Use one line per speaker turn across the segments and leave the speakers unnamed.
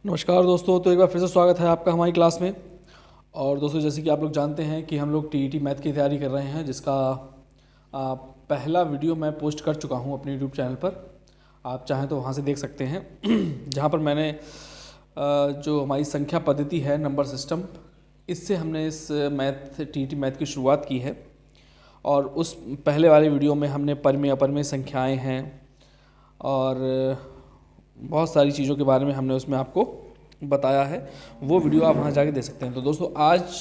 नमस्कार दोस्तों। तो एक बार फिर से स्वागत है आपका हमारी क्लास में। और दोस्तों, जैसे कि आप लोग जानते हैं कि हम लोग टीईटी मैथ की तैयारी कर रहे हैं, जिसका पहला वीडियो मैं पोस्ट कर चुका हूं अपने यूट्यूब चैनल पर। आप चाहें तो वहां से देख सकते हैं जहां पर मैंने जो हमारी संख्या पद्धति है, नंबर सिस्टम, इससे हमने इस टीईटी मैथ की शुरुआत की है। और उस पहले वाले वीडियो में हमने परिमेय अपरिमेय संख्याएँ हैं और बहुत सारी चीज़ों के बारे में हमने उसमें आपको बताया है। वो वीडियो आप वहाँ जाके देख सकते हैं। तो दोस्तों, आज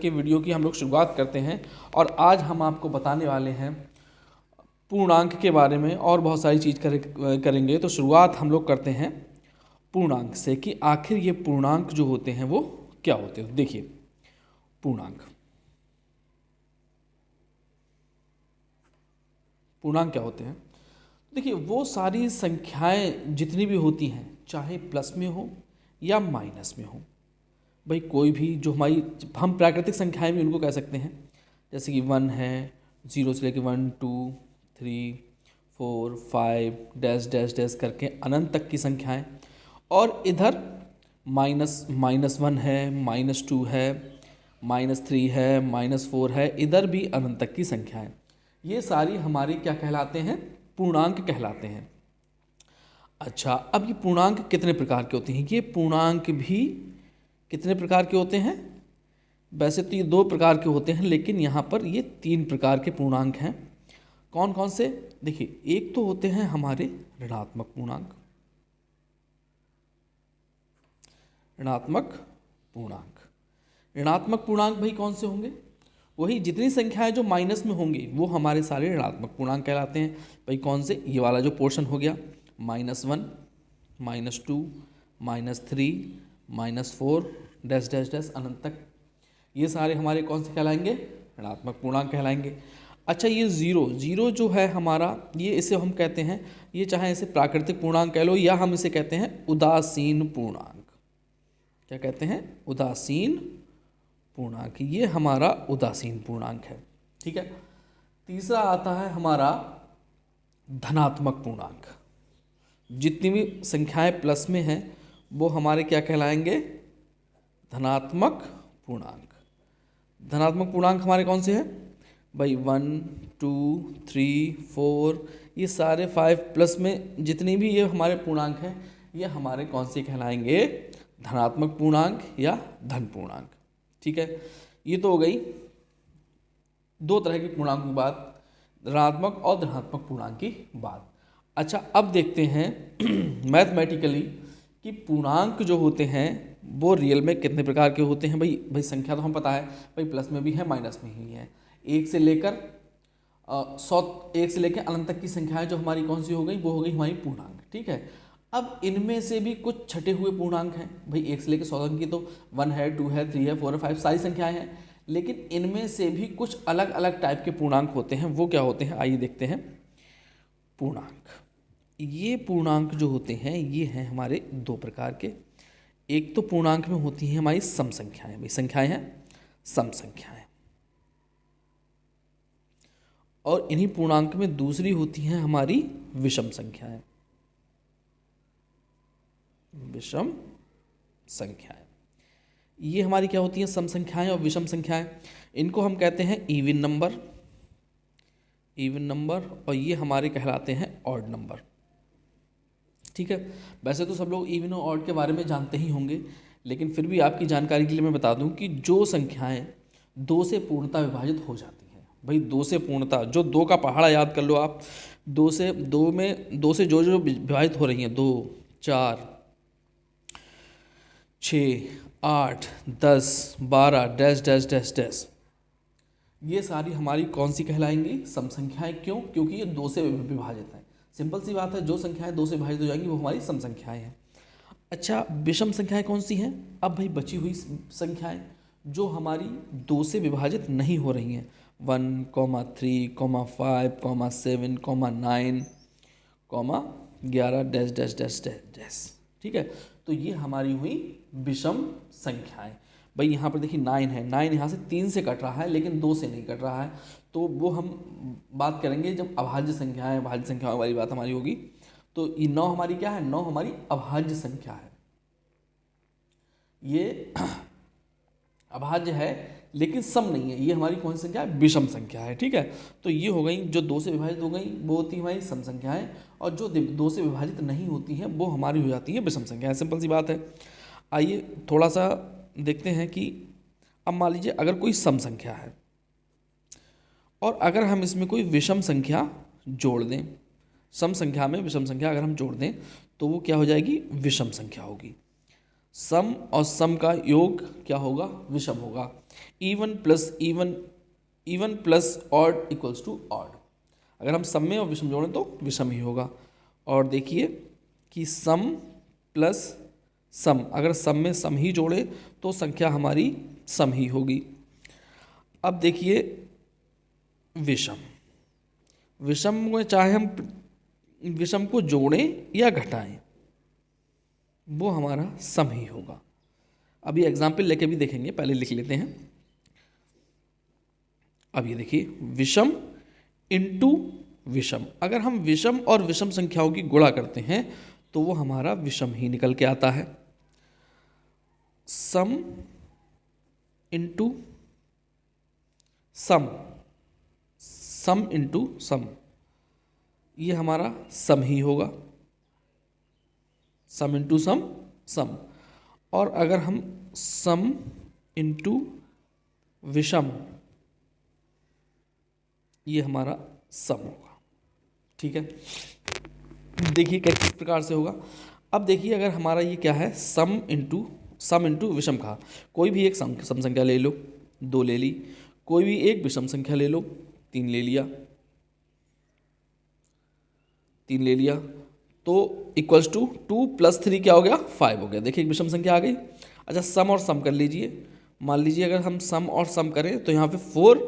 के वीडियो की हम लोग शुरुआत करते हैं और आज हम आपको बताने वाले हैं पूर्णांक के बारे में और बहुत सारी चीज़ करेंगे। तो शुरुआत हम लोग करते हैं पूर्णांक से कि आखिर ये पूर्णांक जो होते हैं वो क्या होते हैं। देखिए, पूर्णांक क्या होते हैं। देखिए, वो सारी संख्याएं जितनी भी होती हैं, चाहे प्लस में हो या माइनस में हो, भाई कोई भी जो हमारी, हम प्राकृतिक संख्याएं भी उनको कह सकते हैं, जैसे कि 1 है, 0 से लेकर 1 2 3 4 5 डैश डैश डैश करके अनंत तक की संख्याएं। और इधर -1 है, -2 है, -3 है, -4 है, इधर भी अनंत तक की संख्याएं। ये सारी हमारी क्या कहलाते हैं? पूर्णांक कहलाते हैं। अच्छा, अब ये पूर्णांक कितने प्रकार के होते हैं? ये पूर्णांक भी कितने प्रकार के होते हैं? वैसे तो ये 2 प्रकार के होते हैं, लेकिन यहाँ पर ये 3 प्रकार के पूर्णांक हैं। कौन कौन से? देखिए, एक तो होते हैं हमारे ऋणात्मक पूर्णांक। ऋणात्मक पूर्णांक भाई कौन से होंगे? वही जितनी संख्याएं जो माइनस में होंगी वो हमारे सारे ऋणात्मक पूर्णांक कहलाते हैं। भाई कौन से? ये वाला जो पोर्शन हो गया, -1 -2 -3 -4 डैश डैश डैश अनंत तक, ये सारे हमारे कौन से कहलाएंगे? ऋणात्मक पूर्णांक कहलाएंगे। अच्छा, ये जीरो जो है हमारा, ये इसे हम कहते हैं, ये चाहे इसे प्राकृतिक पूर्णांक कह लो या हम इसे कहते हैं उदासीन पूर्णांक। क्या कहते हैं? उदासीन पूर्णांक। ये हमारा उदासीन पूर्णांक है। ठीक है। तीसरा आता है हमारा धनात्मक पूर्णांक। जितनी भी संख्याएं प्लस में हैं वो हमारे क्या कहलाएंगे? धनात्मक पूर्णांक। धनात्मक पूर्णांक हमारे कौन से हैं भाई? 1 2 3 4, ये सारे 5 प्लस में जितने भी ये हमारे पूर्णांक हैं, ये हमारे कौन से कहलाएंगे? धनात्मक पूर्णांक या धन पूर्णांक। ठीक है। ये तो हो गई 2 तरह की पूर्णांक की बात, ऋणात्मक और धनात्मक पूर्णांक की बात। अच्छा, अब देखते हैं मैथमेटिकली कि पूर्णांक जो होते हैं वो रियल में कितने प्रकार के होते हैं। भाई संख्या तो हम पता है, भाई प्लस में भी है, माइनस में ही है। 1 से लेकर 1 अनंत तक की संख्याएं जो हमारी कौन सी हो गई? वो हो गई हमारी पूर्णांक। ठीक है। अब इनमें से भी कुछ छटे हुए पूर्णांक हैं। भाई 1 से लेकर 100 तक की तो 1 है, 2 है, 3 है, 4 है, 5 सारी संख्याएं हैं। लेकिन इनमें से भी कुछ अलग अलग टाइप के पूर्णांक होते हैं। वो क्या होते हैं? आइए देखते हैं। पूर्णांक, ये पूर्णांक जो होते हैं ये हैं हमारे 2 प्रकार के। एक तो पूर्णांक में होती हैं हमारी सम संख्याएं। भाई संख्याएं हैं सम संख्याएं, और इन्हीं पूर्णांक में दूसरी होती हैं हमारी विषम संख्याएं। विषम संख्याएं, ये हमारी क्या होती हैं? सम संख्याएं और विषम संख्याएं। इनको हम कहते हैं इवन नंबर, और ये हमारे कहलाते हैं ऑड नंबर। ठीक है। वैसे तो सब लोग इवन और ऑड के बारे में जानते ही होंगे, लेकिन फिर भी आपकी जानकारी के लिए मैं बता दूं कि जो संख्याएं 2 से पूर्णतः विभाजित हो जाती हैं, भाई 2 से पूर्णतः, जो 2 का पहाड़ा याद कर लो आप, 2 से जो विभाजित हो रही हैं, 2 4 6 8 10 12 डैश डैश डैश डैश, ये सारी हमारी कौन सी कहलाएंगी? सम संख्याएं। क्यों? क्योंकि ये 2 से विभाजित हैं। सिंपल सी बात है, जो संख्याएं 2 से विभाजित हो जाएंगी वो हमारी सम संख्याएं हैं। अच्छा, विषम संख्याएं कौन सी हैं? अब भाई बची हुई संख्याएं जो हमारी 2 से विभाजित नहीं हो रही हैं, 1 3 5 7 9 11 डैश डैश डैश डैश। ठीक है। तो ये हमारी हुई विषम संख्याएं। भाई यहाँ पर देखिए 9 है, 9 यहाँ से 3 से कट रहा है लेकिन 2 से नहीं कट रहा है, तो वो हम बात करेंगे जब अभाज्य संख्याएं, भाज्य संख्याओं वाली बात हमारी होगी। तो ये 9 हमारी क्या है? 9 हमारी अभाज्य संख्या है। ये अभाज्य है लेकिन सम नहीं है, ये हमारी कौन सी संख्या है, विषम संख्या है। ठीक है, तो ये हो गई जो 2 से विभाजित हो गई वो होती है हमारी सम संख्याएं, और जो 2 से विभाजित नहीं होती हैं वो हमारी हो जाती है विषम संख्याएं। सिंपल सी बात है। आइए थोड़ा सा देखते हैं कि अब मान लीजिए अगर कोई सम संख्या है और अगर हम इसमें कोई विषम संख्या जोड़ दें, सम संख्या में विषम संख्या अगर हम जोड़ दें तो वो क्या हो जाएगी, विषम संख्या होगी। सम और सम का योग क्या होगा, विषम होगा। Even plus odd equals to odd. अगर हम सम में और विषम जोड़ें तो विषम ही होगा। और देखिए कि सम प्लस सम, अगर सम में सम ही जोड़े तो संख्या हमारी सम ही होगी। अब देखिए विषम, विषम में चाहे हम विषम को जोड़ें या घटाएं वो हमारा सम ही होगा। अभी एग्जाम्पल लेके भी देखेंगे, पहले लिख लेते हैं। अब ये देखिए विषम इंटू विषम, अगर हम विषम और विषम संख्याओं की गुणा करते हैं तो वो हमारा विषम ही निकल के आता है। सम इंटू सम, सम इंटू सम, ये हमारा सम ही होगा। सम इंटू सम, सम। और अगर हम सम इंटू विषम, ये हमारा सम होगा। ठीक है, देखिए किस प्रकार से होगा। अब देखिए अगर हमारा ये क्या है, सम इंटू विषम का, कोई भी एक सम संख्या ले लो, 2 ले ली, कोई भी एक विषम संख्या ले लो, 3 ले लिया, 3 ले लिया, तो इक्वल्स टू 2 + 3 क्या हो गया, 5 हो गया। देखिए एक विषम संख्या आ गई। अच्छा सम और सम कर लीजिए, मान लीजिए अगर हम सम और सम करें तो यहाँ पे 4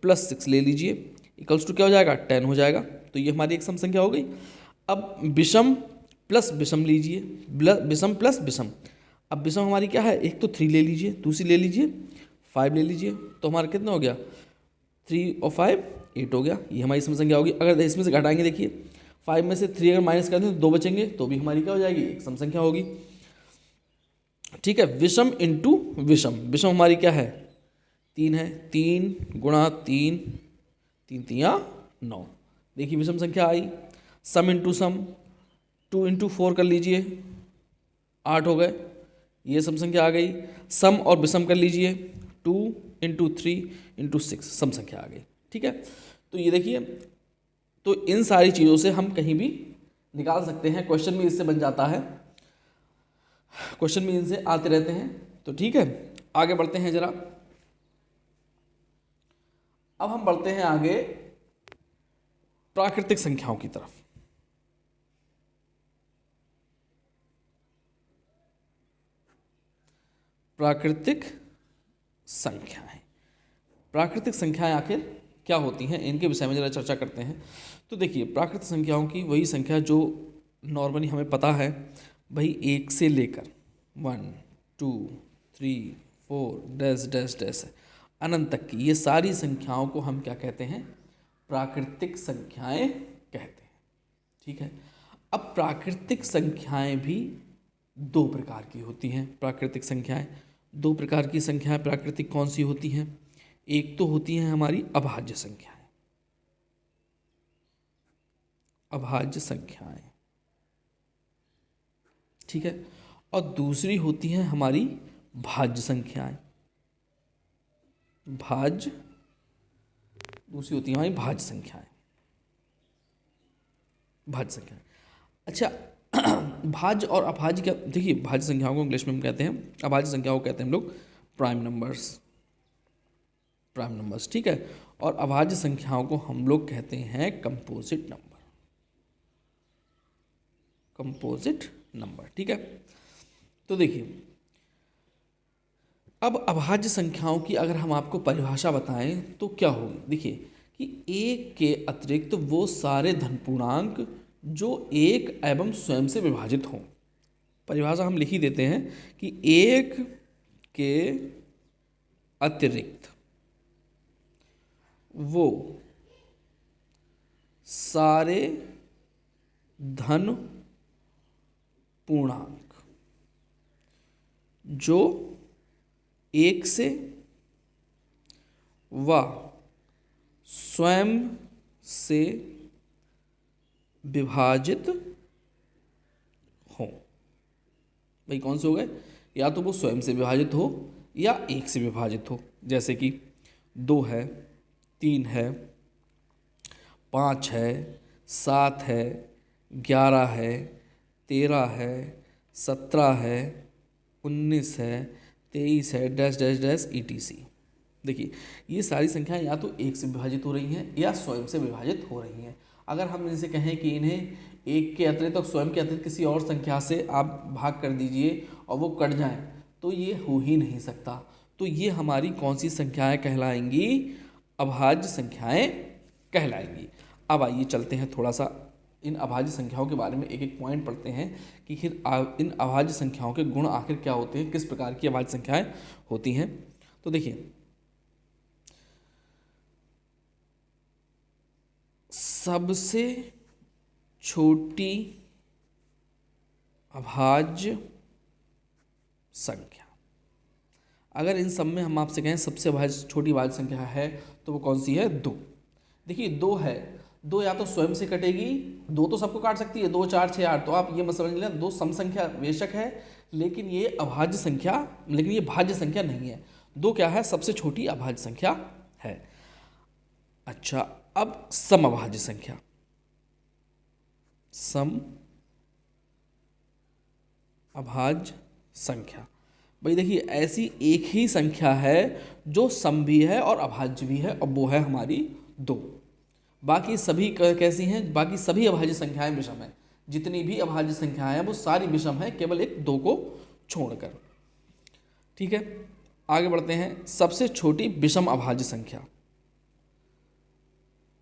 + 6 ले लीजिए, इक्वल्स टू क्या हो जाएगा, 10 हो जाएगा। तो ये हमारी एक सम संख्या हो गई। अब विषम प्लस विषम लीजिए, विषम प्लस विषम। अब विषम हमारी क्या है, एक तो 3 ले लीजिए, दूसरी ले लीजिए 5 ले लीजिए, तो हमारा कितना हो गया, 3 और 5 8 हो गया। ये हमारी सम संख्या होगी। अगर इसमें से घटाएंगे, देखिए 5 में से 3 अगर माइनस कर दें तो 2 बचेंगे, तो भी हमारी क्या हो जाएगी, एक सम संख्या होगी। ठीक है, विषम इंटू विषम, विषम हमारी क्या है, 3 है, 3 गुणा 3, 3 3 9। देखिए विषम संख्या आई। सम इंटू सम, 2 इंटू 4 कर लीजिए, 8 हो गए, ये सम संख्या आ गई। सम और विषम कर लीजिए, 2 इंटू 3 इंटू 6, सम संख्या आ गई। ठीक है, तो ये देखिए, तो इन सारी चीज़ों से हम कहीं भी निकाल सकते हैं। क्वेश्चन भी इससे बन जाता है, क्वेश्चन भी इनसे आते रहते हैं। तो ठीक है, आगे बढ़ते हैं जरा। अब हम बढ़ते हैं आगे प्राकृतिक संख्याओं की तरफ। प्राकृतिक संख्याएं, प्राकृतिक संख्याएं आखिर क्या होती हैं, इनके विषय में जरा चर्चा करते हैं। तो देखिए प्राकृतिक संख्याओं की वही संख्या जो नॉर्मली हमें पता है, वही 1 से लेकर 1 2 3 4 डैश डैश डैश अनंत तक की ये सारी संख्याओं को हम क्या कहते हैं, प्राकृतिक संख्याएं कहते हैं। ठीक है, अब प्राकृतिक संख्याएं भी 2 प्रकार की होती हैं। प्राकृतिक संख्याएं 2 प्रकार की संख्याएं प्राकृतिक कौन सी होती हैं, एक तो होती हैं हमारी अभाज्य संख्याएं, अभाज्य संख्याएं, ठीक है, और दूसरी होती हैं हमारी भाज्य संख्याएं, दूसरी होती है हमारी भाज्य संख्याएं, भाज्य संख्याएं। अच्छा भाज्य और अभाज्य क्या, देखिए भाज्य संख्याओं को इंग्लिश में हम कहते हैं, अभाज्य संख्याओं को कहते हैं हम लोग प्राइम नंबर्स, प्राइम नंबर्स। ठीक है, और अभाज्य संख्याओं को हम लोग कहते हैं कंपोजिट नंबर, कंपोजिट नंबर। ठीक है, तो देखिए अब अभाज्य संख्याओं की अगर हम आपको परिभाषा बताएं तो क्या होगी। देखिए कि 1 के अतिरिक्त वो सारे धन पूर्णांक जो 1 एवं स्वयं से विभाजित हों। परिभाषा हम लिख ही देते हैं कि 1 के अतिरिक्त वो सारे धन पूर्णांक जो एक से व स्वयं से विभाजित हो। भाई कौन से हो गए? या तो वो स्वयं से विभाजित हो या एक से विभाजित हो। जैसे कि 2 है, 3 है, 5 है, 7 है, 11 है, 13 है, 17 है, 19 है, 23 है, डैश डैश डैश ETC। देखिए ये सारी संख्याएं या तो एक से विभाजित हो रही हैं या स्वयं से विभाजित हो रही हैं। अगर हम इनसे कहें कि इन्हें एक के अतिरिक्त और स्वयं के अतिरिक्त किसी और संख्या से आप भाग कर दीजिए और वो कट जाएं, तो ये हो ही नहीं सकता। तो ये हमारी कौन सी संख्याएं कहलाएंगी? अभाज्य संख्याएं कहलाएंगी। अब आइए चलते हैं थोड़ा सा इन अभाज्य संख्याओं के बारे में एक एक पॉइंट पढ़ते हैं कि फिर इन अभाज्य संख्याओं के गुण आखिर क्या होते हैं, किस प्रकार की अभाज्य संख्याएं होती हैं। तो देखिए, सबसे छोटी अभाज्य संख्या, अगर इन सब में हम आपसे कहें सबसे छोटी अभाज्य संख्या है तो वो कौन सी है? 2। देखिए 2 है, 2 या तो स्वयं से कटेगी, 2 तो सबको काट सकती है, 2 4 6 8, तो आप ये मत समझ लें 2 सम संख्या बेशक है लेकिन ये अभाज्य संख्या, लेकिन ये भाज्य संख्या नहीं है। 2 क्या है? सबसे छोटी अभाज्य संख्या है। अच्छा, अब सम अभाज्य संख्या, सम अभाज्य संख्या, भाई देखिए ऐसी एक ही संख्या है जो सम भी है और अभाज्य भी है, और वो है हमारी 2। बाकी सभी कैसी हैं? बाकी सभी अभाज्य संख्याएं विषम हैं। जितनी भी अभाज्य संख्याएं हैं वो सारी विषम हैं, केवल एक 2 को छोड़कर। ठीक है, आगे बढ़ते हैं। सबसे छोटी विषम अभाज्य संख्या,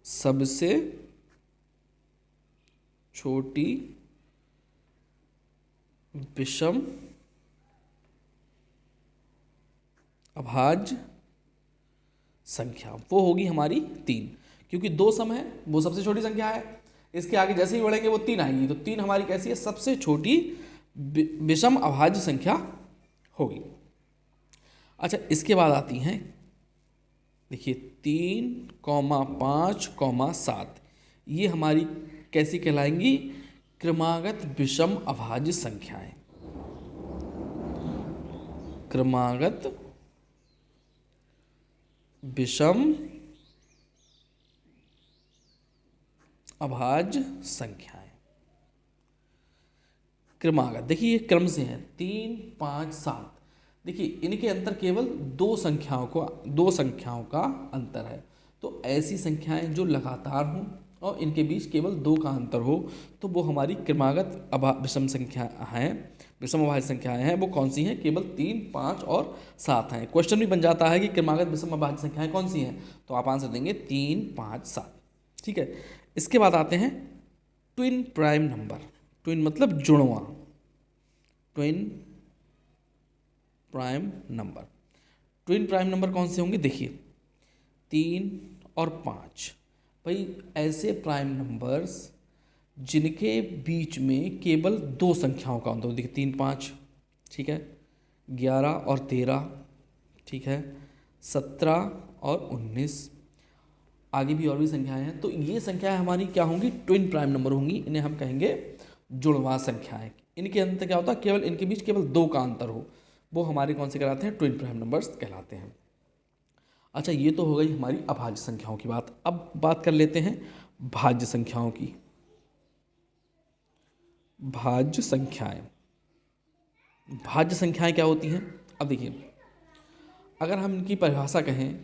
सबसे छोटी विषम अभाज्य संख्या वो होगी हमारी 3, क्योंकि 2 सम है, वो सबसे छोटी संख्या है। इसके आगे जैसे ही बढ़ेंगे वो 3 आएगी, तो 3 हमारी कैसी है? सबसे छोटी विषम अभाज्य संख्या होगी। अच्छा, इसके बाद आती हैं, देखिए 3, 5, 7, ये हमारी कैसी कहलाएंगी? क्रमागत विषम अभाज्य संख्याएं। क्रमागत विषम अभाज्य संख्याएं। क्रमागत, देखिए ये क्रम से हैं, 3, 5, 7। देखिए इनके अंतर केवल 2 संख्याओं का अंतर है। तो ऐसी संख्याएं जो लगातार हों और इनके बीच केवल 2 का अंतर हो, तो वो हमारी क्रमागत विषम संख्या हैं, विषम अभाज्य संख्याएं हैं। वो कौन सी हैं? केवल 3, 5 और 7 हैं। क्वेश्चन भी बन जाता है कि क्रमागत विषम अभाज्य संख्याएं कौन सी हैं, तो आप आंसर देंगे 3, 5, 7। ठीक है, इसके बाद आते हैं ट्विन प्राइम नंबर। ट्विन मतलब जुड़वा, twin prime number. Twin prime number कौन से होंगे? देखिए 3 और 5, भाई ऐसे प्राइम नंबर्स जिनके बीच में केवल 2 संख्याओं का अंतर हो। देखिए 3, 5, ठीक है, 11 और 13, ठीक है, 17 और 19, आगे भी और भी संख्याएं हैं। तो ये संख्याएं हमारी क्या होंगी? ट्विन प्राइम नंबर होंगी। इन्हें हम कहेंगे जुड़वा संख्याएं। इनके अंतर क्या होता है? केवल इनके बीच केवल 2 का अंतर हो, वो हमारे कौन से कहलाते हैं? ट्विन प्राइम नंबर्स कहलाते हैं। अच्छा, ये तो हो गई हमारी अभाज्य संख्याओं की बात। अब बात कर लेते हैं भाज्य संख्याओं की। भाज्य संख्याएं, भाज्य संख्याएं क्या होती हैं? अब देखिए, अगर हम इनकी परिभाषा कहें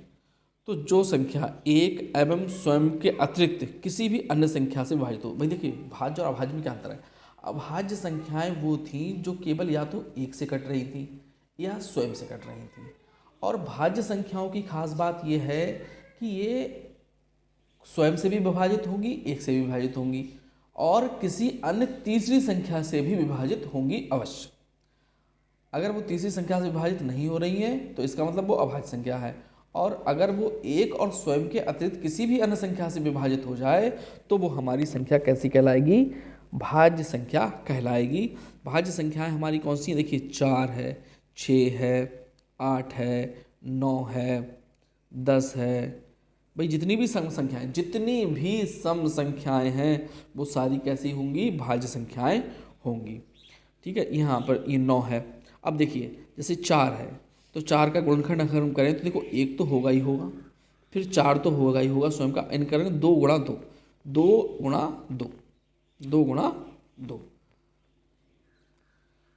तो जो संख्या एक एवं स्वयं के अतिरिक्त किसी भी अन्य संख्या से विभाजित हो। भाई देखिए, भाज्य और अभाज्य में क्या अंतर है? अभाज्य संख्याएं वो थी जो केवल या तो एक से कट रही थी या स्वयं से कट रही थी, और भाज्य संख्याओं की खास बात यह है कि ये स्वयं से भी विभाजित होंगी, एक से भी विभाजित होंगी, और किसी अन्य तीसरी संख्या से भी विभाजित होंगी अवश्य। अगर वो तीसरी संख्या से विभाजित नहीं हो रही है तो इसका मतलब वो अभाज्य संख्या है, और अगर वो एक और स्वयं के अतिरिक्त किसी भी अन्य संख्या से विभाजित हो जाए तो वो हमारी संख्या कैसी कहलाएगी? भाज्य संख्या कहलाएगी। भाज्य संख्याएं हमारी कौन सी हैं? देखिए 4 है, 6 है, 8 है, 9 है, 10 है। भाई जितनी भी सम संख्याएं हैं वो सारी कैसी होंगी, भाज्य संख्याएं होंगी। ठीक है, यहाँ पर ये 9 है। अब देखिए जैसे 4 है तो 4 का गुणनखंड अगर हम करें तो देखो 1 तो होगा ही होगा, फिर 4 तो होगा ही होगा स्वयं का, इन करेंगे 2 गुणा 2, 2 गुणा 2, 2 गुणा 2,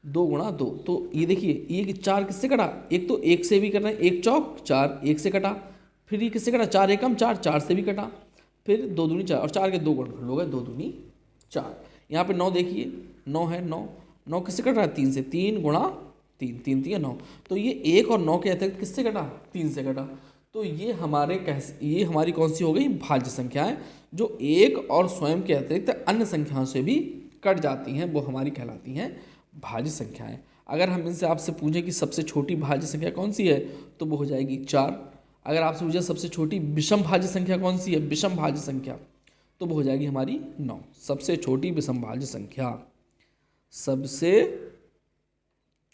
2 गुणा 2। तो ये देखिए ये 4 किससे कटा, एक तो 1 से भी करना है, 1 चौक 4, 1 से कटा, फिर ये किससे कटा, 4 एकम 4, 4 से भी कटा, फिर 2 दूनी 4 और 4 के 2 गुणनखंड हो गए, 2 दूनी 4। यहाँ पे 9 देखिए, 9 है, 9 किससे कट रहा है, 3 से, 3 गुणा 3, 3 3 9। तो ये 1 और 9 के अतिरिक्त किससे कटा, 3 से कटा। तो ये हमारी कौन सी हो गई, भाज्य संख्याएं, जो 1 और स्वयं के अतिरिक्त अन्य संख्याओं से भी कट जाती हैं, वो हमारी कहलाती हैं भाज्य संख्याएं। अगर हम इनसे आपसे पूछें कि सबसे छोटी भाज्य संख्या कौन सी है तो वो हो जाएगी 4। अगर आपसे पूछे सबसे छोटी विषम भाज्य संख्या कौन सी है, विषम भाज्य संख्या, तो वो हो जाएगी हमारी 9। सबसे छोटी विषम भाज्य संख्या, सबसे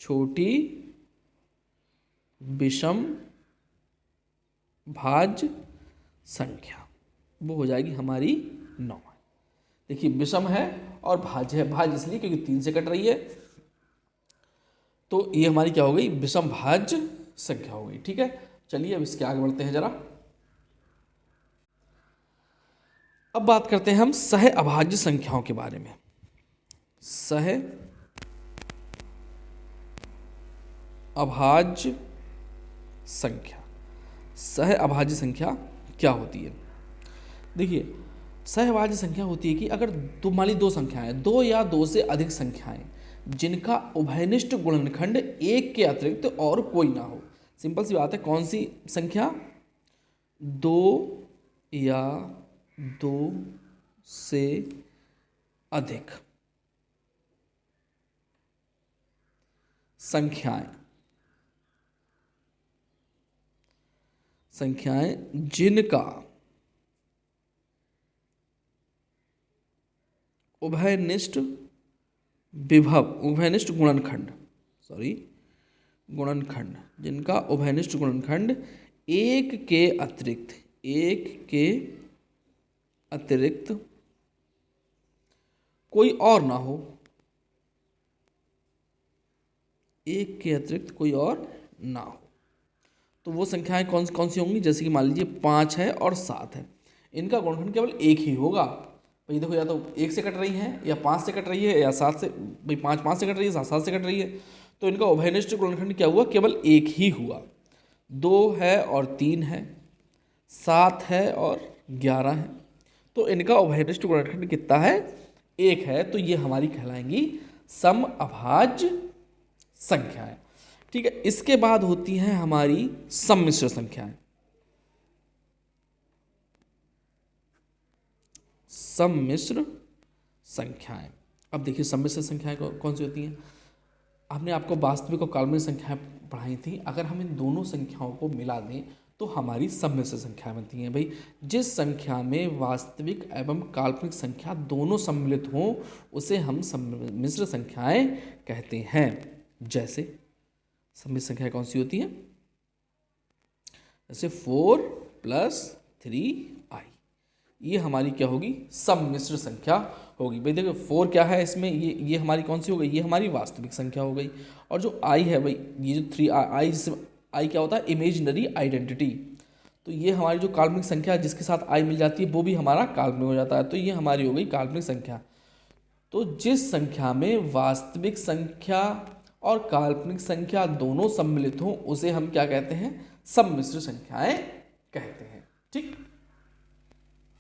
छोटी विषम भाज्य संख्या वो हो जाएगी हमारी 9। देखिए विषम है और भाज्य है, भाज्य इसलिए क्योंकि 3 से कट रही है, तो ये हमारी क्या हो गई, विषम भाज्य संख्या हो गई। ठीक है, चलिए अब इसके आगे बढ़ते हैं जरा। अब बात करते हैं हम सह अभाज्य संख्याओं के बारे में। सह अभाज्य संख्या, सह अभाज्य संख्या क्या होती है। देखिए सह अभाज्य संख्या होती है कि अगर मान ली 2 संख्याएं, 2 या 2 से अधिक संख्याएं जिनका उभयनिष्ठ गुणनखंड 1 के अतिरिक्त और कोई ना हो। सिंपल सी बात है, कौन सी संख्या, 2 या 2 से अधिक संख्याएं जिनका उभयनिष्ठ गुणनखंड, जिनका उभयनिष्ठ गुणनखंड 1 के अतिरिक्त कोई और ना हो, 1 के अतिरिक्त कोई और ना हो, तो वो संख्याएं कौन सी होंगी। जैसे कि मान लीजिए 5 है और 7 है, इनका गुणनखंड केवल 1 ही होगा। भाई देखो या तो 1 से कट रही है या 5 से कट रही है या 7 से, भाई 5 से कट रही है, 7 से कट रही है, तो इनका उभयनिष्ठ गुणनखंड क्या हुआ, केवल 1 ही हुआ। 2 है और 3 है, 7 है और 11 है, तो इनका उभयनिष्ठ गुणनखंड कितना है, 1 है। तो ये हमारी कहलाएंगी सम अभाज्य संख्याएं। ठीक है, इसके बाद होती हैं हमारी सम्मिश्र संख्याएं। सम्मिश्र संख्याएं, अब देखिए सम्मिश्र संख्याएं कौन सी होती हैं। हमने आपको वास्तविक और काल्पनिक संख्याएं पढ़ाई थी, अगर हम इन दोनों संख्याओं को मिला दें तो हमारी सम्मिश्र संख्याएं बनती हैं। भाई जिस संख्या में वास्तविक एवं काल्पनिक संख्या दोनों सम्मिलित हों उसे हम सम्मिश्र संख्याएं कहते हैं। जैसे सम्मिश्र संख्या कौन सी होती है, जैसे 4 + 3i, ये हमारी क्या होगी, सम्मिश्र संख्या होगी। भाई देखो 4 क्या है इसमें, ये हमारी कौन सी हो गई, ये हमारी वास्तविक संख्या हो गई। और जो i है भाई, ये जो 3i, जिससे i क्या होता है, इमेजिनरी आइडेंटिटी, तो ये हमारी जो काल्पनिक संख्या जिसके साथ i मिल जाती है वो भी हमारा काल्पनिक हो जाता है, तो ये हमारी हो गई काल्पनिक संख्या। तो जिस संख्या में वास्तविक संख्या और काल्पनिक संख्या दोनों सम्मिलित हों उसे हम क्या कहते हैं, सम्मिश्र संख्याएं कहते हैं। ठीक।